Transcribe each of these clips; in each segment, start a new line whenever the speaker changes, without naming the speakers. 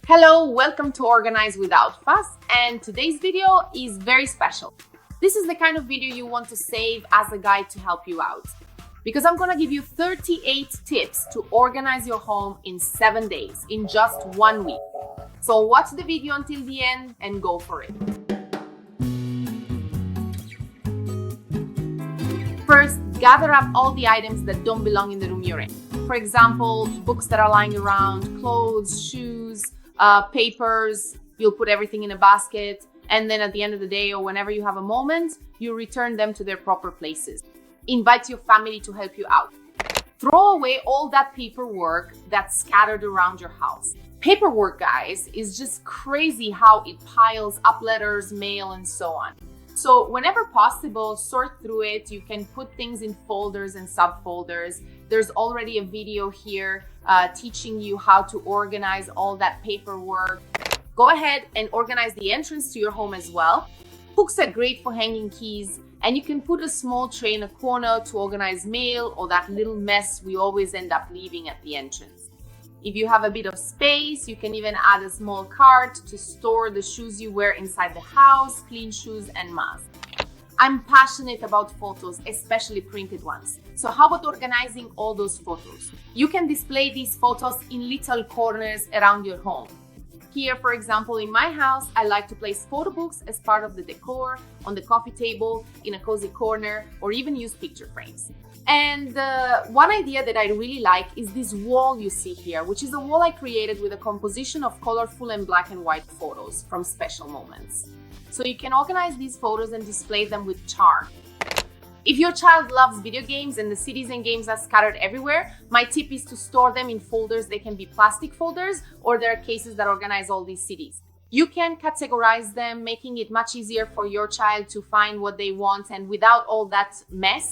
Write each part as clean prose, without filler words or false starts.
Hello, welcome to Organize Without Fuss, and today's video is very special. This is the kind of video you want to save as a guide to help you out, because I'm gonna give you 38 tips to organize your home in 7 days, in just 1 week. So watch the video until the end and go for it. First, gather up all the items that don't belong in the room you're in. For example, books that are lying around, clothes, shoes, papers. You'll put everything in a basket, and then at the end of the day or whenever you have a moment, you return them to their proper places. Invite your family to help you out. Throw away all that paperwork that's scattered around your house. Paperwork, guys, is just crazy how it piles up: letters, mail, and so on. So whenever possible, sort through it. You can put things in folders and subfolders. There's already a video here teaching you how to organize all that paperwork. Go ahead and organize the entrance to your home as well. Hooks are great for hanging keys, and you can put a small tray in a corner to organize mail or that little mess we always end up leaving at the entrance. If you have a bit of space, you can even add a small cart to store the shoes you wear inside the house, clean shoes, and masks. I'm passionate about photos, especially printed ones. So how about organizing all those photos? You can display these photos in little corners around your home. Here, for example, in my house, I like to place photo books as part of the decor, on the coffee table, in a cozy corner, or even use picture frames. And one idea that I really like is this wall you see here, which is a wall I created with a composition of colorful and black and white photos from special moments. So you can organize these photos and display them with charm. If your child loves video games and the cities and games are scattered everywhere, my tip is to store them in folders. They can be plastic folders, or there are cases that organize all these cities. You can categorize them, making it much easier for your child to find what they want and without all that mess.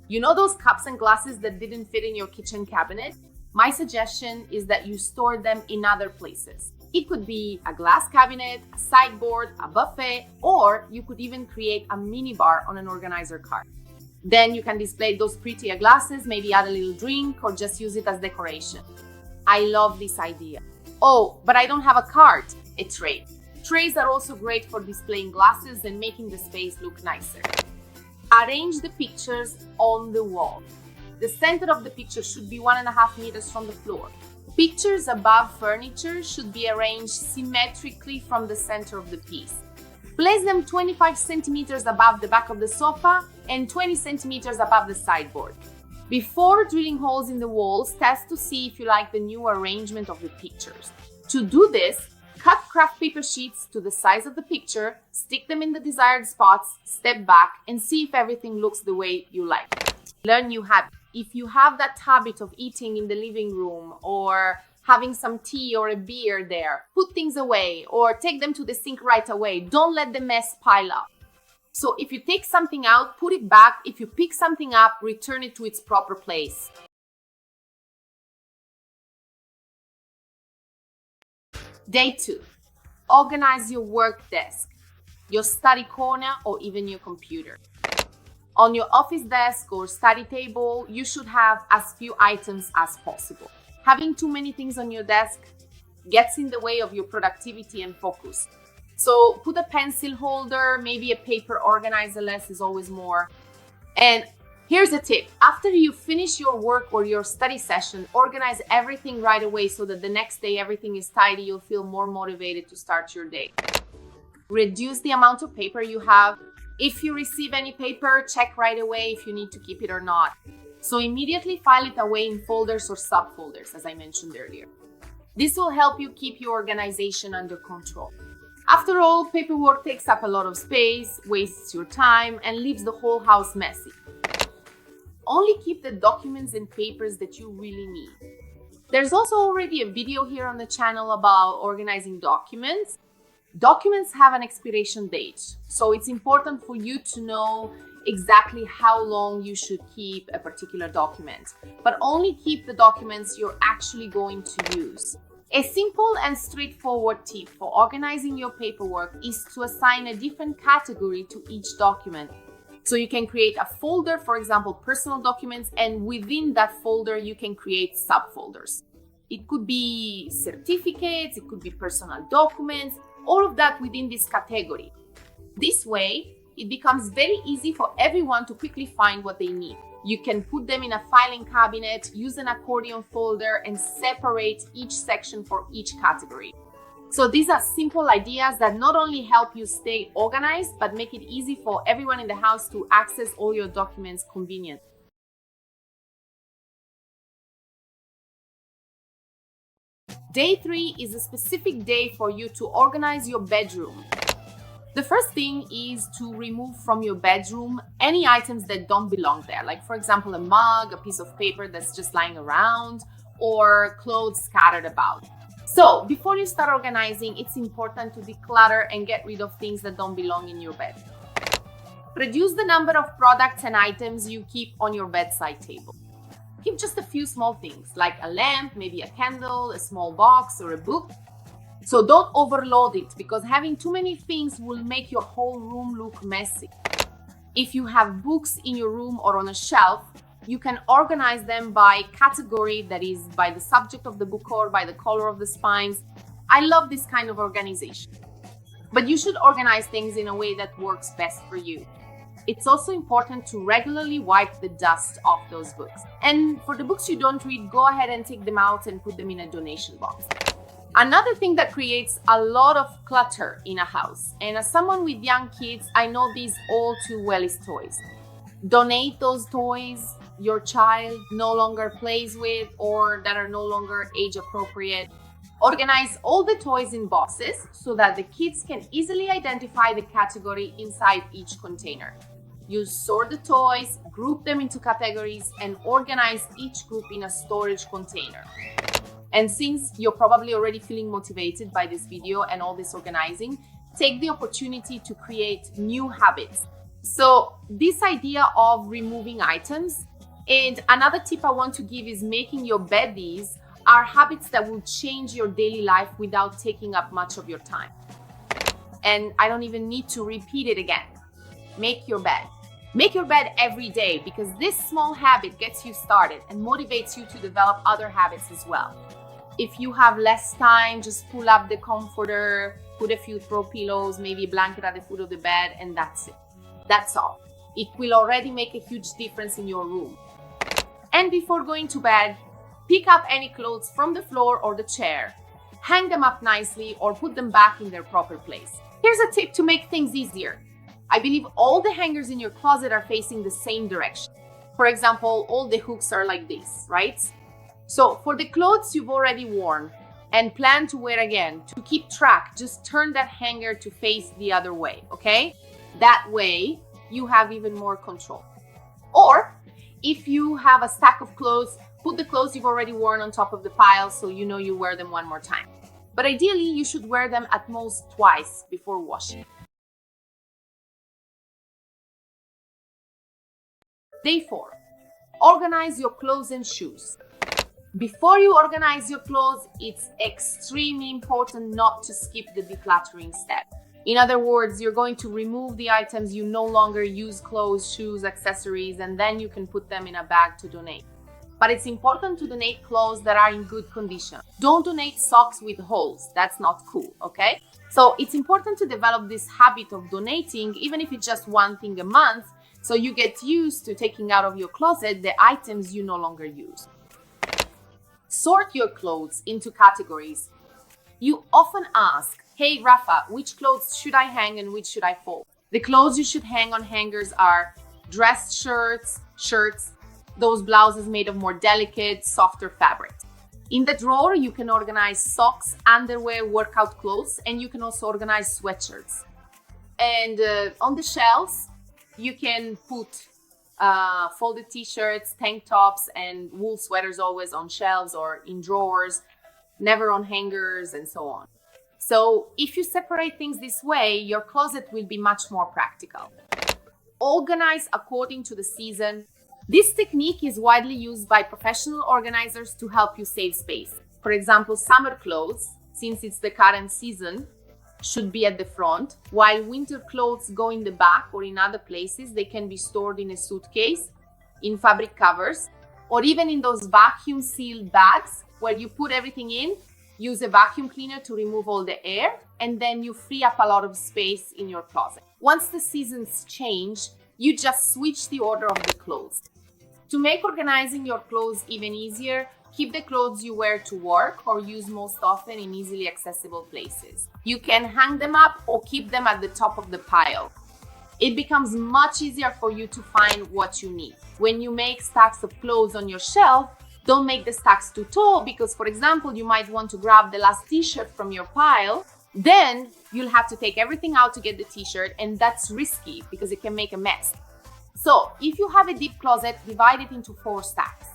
You know those cups and glasses that didn't fit in your kitchen cabinet? My suggestion is that you store them in other places. It could be a glass cabinet, a sideboard, a buffet, or you could even create a mini bar on an organizer cart. Then you can display those prettier glasses, maybe add a little drink, or just use it as decoration. I love this idea. Oh, but I don't have a cart, a tray. Trays are also great for displaying glasses and making the space look nicer. Arrange the pictures on the wall. The center of the picture should be 1.5 meters from the floor. Pictures above furniture should be arranged symmetrically from the center of the piece. Place them 25 centimeters above the back of the sofa and 20 centimeters above the sideboard. Before drilling holes in the walls, test to see if you like the new arrangement of the pictures. To do this, cut craft paper sheets to the size of the picture, stick them in the desired spots, step back, and see if everything looks the way you like. Learn new habits. If you have that habit of eating in the living room or having some tea or a beer there, put things away or take them to the sink right away. Don't let the mess pile up. So if you take something out, put it back. If you pick something up, return it to its proper place. Day 2. Organize your work desk, your study corner, or even your computer. On your office desk or study table, you should have as few items as possible. Having too many things on your desk gets in the way of your productivity and focus. So put a pencil holder, maybe a paper organizer. Less is always more. And here's a tip. After you finish your work or your study session, organize everything right away so that the next day everything is tidy. You'll feel more motivated to start your day. Reduce the amount of paper you have. If you receive any paper, check right away if you need to keep it or not. So immediately file it away in folders or subfolders, as I mentioned earlier. This will help you keep your organization under control. After all, paperwork takes up a lot of space, wastes your time, and leaves the whole house messy. Only keep the documents and papers that you really need. There's also already a video here on the channel about organizing documents. Documents have an expiration date, so it's important for you to know exactly how long you should keep a particular document, but only keep the documents you're actually going to use. A simple and straightforward tip for organizing your paperwork is to assign a different category to each document. So you can create a folder, for example, personal documents, and within that folder, you can create subfolders. It could be certificates, it could be personal documents, all of that within this category. This way, it becomes very easy for everyone to quickly find what they need. You can put them in a filing cabinet, use an accordion folder, and separate each section for each category. So these are simple ideas that not only help you stay organized, but make it easy for everyone in the house to access all your documents conveniently. Day 3 is a specific day for you to organize your bedroom. The first thing is to remove from your bedroom any items that don't belong there. Like, for example, a mug, a piece of paper that's just lying around, or clothes scattered about. So before you start organizing, it's important to declutter and get rid of things that don't belong in your bed. Reduce the number of products and items you keep on your bedside table. Keep just a few small things, like a lamp, maybe a candle, a small box, or a book. So don't overload it, because having too many things will make your whole room look messy. If you have books in your room or on a shelf, you can organize them by category, that is, by the subject of the book or by the color of the spines. I love this kind of organization. But you should organize things in a way that works best for you. It's also important to regularly wipe the dust off those books. And for the books you don't read, go ahead and take them out and put them in a donation box. Another thing that creates a lot of clutter in a house, and as someone with young kids, I know these all too well, is toys. Donate those toys your child no longer plays with or that are no longer age appropriate. Organize all the toys in boxes so that the kids can easily identify the category inside each container. You sort the toys, group them into categories, and organize each group in a storage container. And since you're probably already feeling motivated by this video and all this organizing, take the opportunity to create new habits. So this idea of removing items, and another tip I want to give is making your beddies are habits that will change your daily life without taking up much of your time. And I don't even need to repeat it again. Make your bed. Make your bed every day, because this small habit gets you started and motivates you to develop other habits as well. If you have less time, just pull up the comforter, put a few throw pillows, maybe a blanket at the foot of the bed, and that's it. That's all. It will already make a huge difference in your room. And before going to bed, pick up any clothes from the floor or the chair, hang them up nicely, or put them back in their proper place. Here's a tip to make things easier. I believe all the hangers in your closet are facing the same direction. For example, all the hooks are like this, right? So for the clothes you've already worn and plan to wear again, to keep track, just turn that hanger to face the other way, okay? That way you have even more control. Or if you have a stack of clothes, put the clothes you've already worn on top of the pile so you know you wear them one more time. But ideally, you should wear them at most twice before washing. Day 4. Organize your clothes and shoes. Before you organize your clothes, it's extremely important not to skip the decluttering step. In other words, you're going to remove the items you no longer use, clothes, shoes, accessories, and then you can put them in a bag to donate. But it's important to donate clothes that are in good condition. Don't donate socks with holes. That's not cool, okay? So it's important to develop this habit of donating, even if it's just one thing a month, so you get used to taking out of your closet the items you no longer use. Sort your clothes into categories. You often ask, hey Rafa, which clothes should I hang and which should I fold? The clothes you should hang on hangers are dress shirts, those blouses made of more delicate, softer fabric. In the drawer, you can organize socks, underwear, workout clothes, and you can also organize sweatshirts. And on the shelves, you can put folded t-shirts, tank tops, and wool sweaters always on shelves or in drawers, never on hangers, and so on. So if you separate things this way, your closet will be much more practical. Organize according to the season. This technique is widely used by professional organizers to help you save space. For example, summer clothes, since it's the current season, should be at the front, while winter clothes go in the back, or in other places they can be stored in a suitcase, in fabric covers, or even in those vacuum sealed bags where you put everything in, use a vacuum cleaner to remove all the air, and then you free up a lot of space in your closet. Once the seasons change, you just switch the order of the clothes. To make organizing your clothes even easier, keep the clothes you wear to work or use most often in easily accessible places. You can hang them up or keep them at the top of the pile. It becomes much easier for you to find what you need. When you make stacks of clothes on your shelf, don't make the stacks too tall because, for example, you might want to grab the last t-shirt from your pile. Then you'll have to take everything out to get the t-shirt, and that's risky because it can make a mess. So if you have a deep closet, divide it into 4 stacks.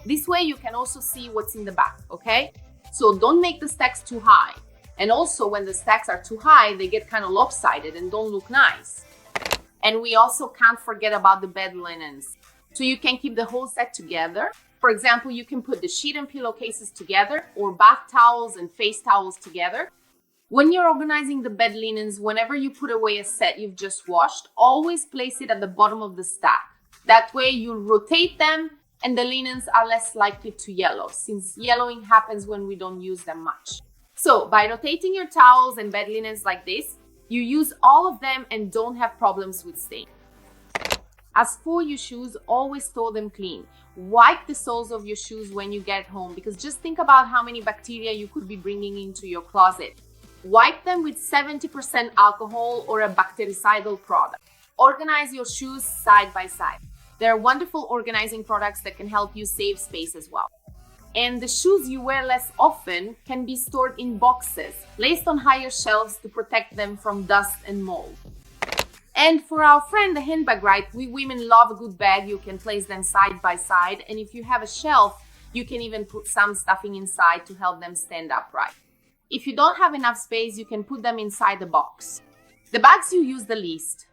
This way you can also see what's in the back, okay? So don't make the stacks too high. And also when the stacks are too high, they get kind of lopsided and don't look nice. And we also can't forget about the bed linens. So you can keep the whole set together. For example, you can put the sheet and pillowcases together or bath towels and face towels together. When you're organizing the bed linens, whenever you put away a set you've just washed, always place it at the bottom of the stack. That way you'll rotate them and the linens are less likely to yellow, since yellowing happens when we don't use them much. So by rotating your towels and bed linens like this, you use all of them and don't have problems with stain. As for your shoes, always store them clean. Wipe the soles of your shoes when you get home, because just think about how many bacteria you could be bringing into your closet. Wipe them with 70% alcohol or a bactericidal product. Organize your shoes side by side. There are wonderful organizing products that can help you save space as well. And the shoes you wear less often can be stored in boxes, placed on higher shelves to protect them from dust and mold. And for our friend, the handbag, right? We women love a good bag. You can place them side by side. And if you have a shelf, you can even put some stuffing inside to help them stand upright. If you don't have enough space, you can put them inside the box. The bags you use the least,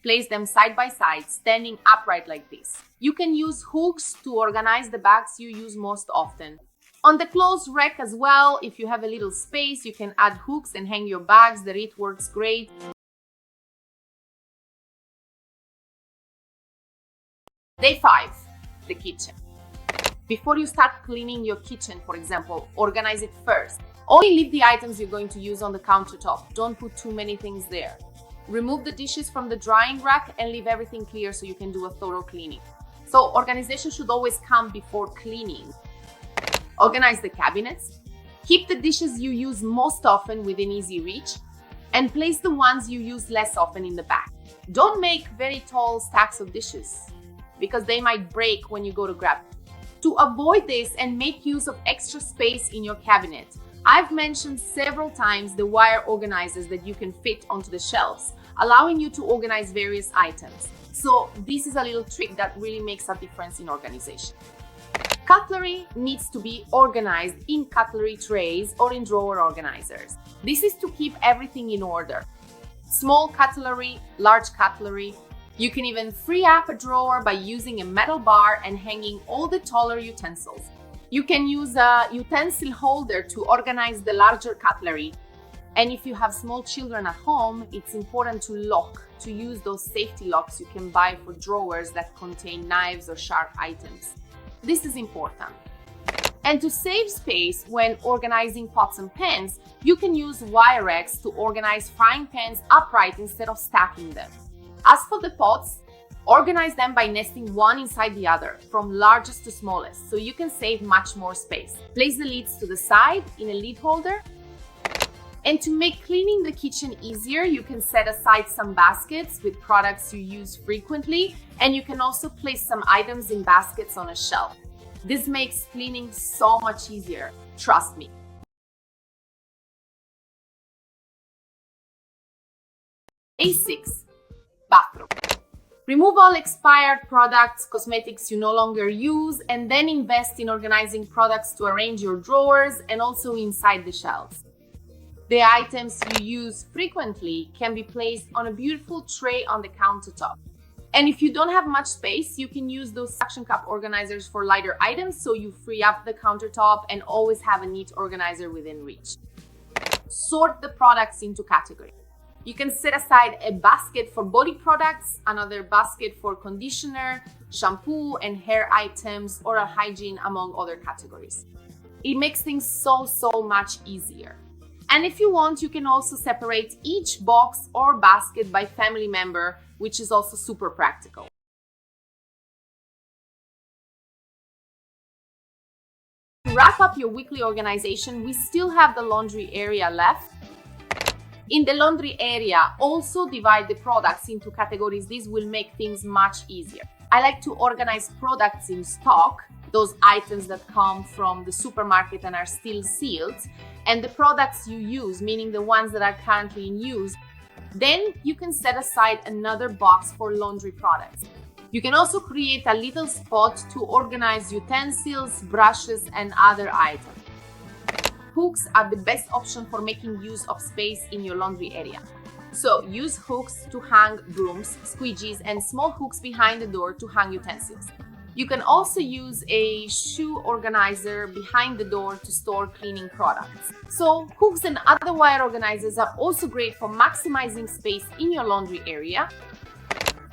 place them side by side, standing upright like this. You can use hooks to organize the bags you use most often. On the clothes rack as well, if you have a little space, you can add hooks and hang your bags. There it works great. Day 5, the kitchen. Before you start cleaning your kitchen, for example, organize it first. Only leave the items you're going to use on the countertop. Don't put too many things there. Remove the dishes from the drying rack and leave everything clear so you can do a thorough cleaning. So organization should always come before cleaning. Organize the cabinets. Keep the dishes you use most often within easy reach and place the ones you use less often in the back. Don't make very tall stacks of dishes because they might break when you go to grab them. To avoid this and make use of extra space in your cabinet, I've mentioned several times the wire organizers that you can fit onto the shelves, allowing you to organize various items. So this is a little trick that really makes a difference in organization. Cutlery needs to be organized in cutlery trays or in drawer organizers. This is to keep everything in order. Small cutlery, large cutlery. You can even free up a drawer by using a metal bar and hanging all the taller utensils. You can use a utensil holder to organize the larger cutlery. And if you have small children at home, it's important to use those safety locks you can buy for drawers that contain knives or sharp items. This is important. And to save space when organizing pots and pans, you can use wire racks to organize frying pans upright instead of stacking them. As for the pots, organize them by nesting one inside the other, from largest to smallest, so you can save much more space. Place the lids to the side in a lid holder. And to make cleaning the kitchen easier, you can set aside some baskets with products you use frequently, and you can also place some items in baskets on a shelf. This makes cleaning so much easier, trust me. Day 6, bathroom. Remove all expired products, cosmetics you no longer use, and then invest in organizing products to arrange your drawers and also inside the shelves. The items you use frequently can be placed on a beautiful tray on the countertop. And if you don't have much space, you can use those suction cup organizers for lighter items so you free up the countertop and always have a neat organizer within reach. Sort the products into categories. You can set aside a basket for body products, another basket for conditioner, shampoo, and hair items, oral hygiene, among other categories. It makes things so much easier. And if you want, you can also separate each box or basket by family member, which is also super practical. To wrap up your weekly organization, we still have the laundry area left. In the laundry area, also divide the products into categories. This will make things much easier. I like to organize products in stock, those items that come from the supermarket and are still sealed, and the products you use, meaning the ones that are currently in use. Then you can set aside another box for laundry products. You can also create a little spot to organize utensils, brushes, and other items. Hooks are the best option for making use of space in your laundry area. So use hooks to hang brooms, squeegees, and small hooks behind the door to hang utensils. You can also use a shoe organizer behind the door to store cleaning products. So hooks and other wire organizers are also great for maximizing space in your laundry area.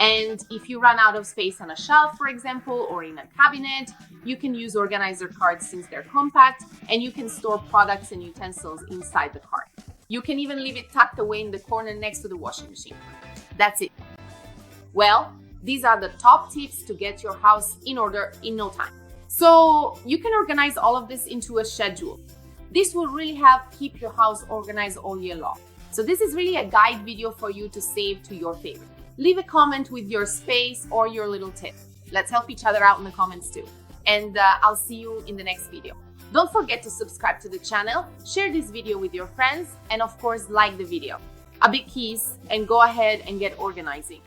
And if you run out of space on a shelf, for example, or in a cabinet, you can use organizer carts since they're compact, and you can store products and utensils inside the cart. You can even leave it tucked away in the corner next to the washing machine. That's it. Well, these are the top tips to get your house in order in no time. So you can organize all of this into a schedule. This will really help keep your house organized all year long. So this is really a guide video for you to save to your favorite. Leave a comment with your space or your little tip. Let's help each other out in the comments too. And I'll see you in the next video. Don't forget to subscribe to the channel, share this video with your friends, and of course, like the video. A big kiss and go ahead and get organizing.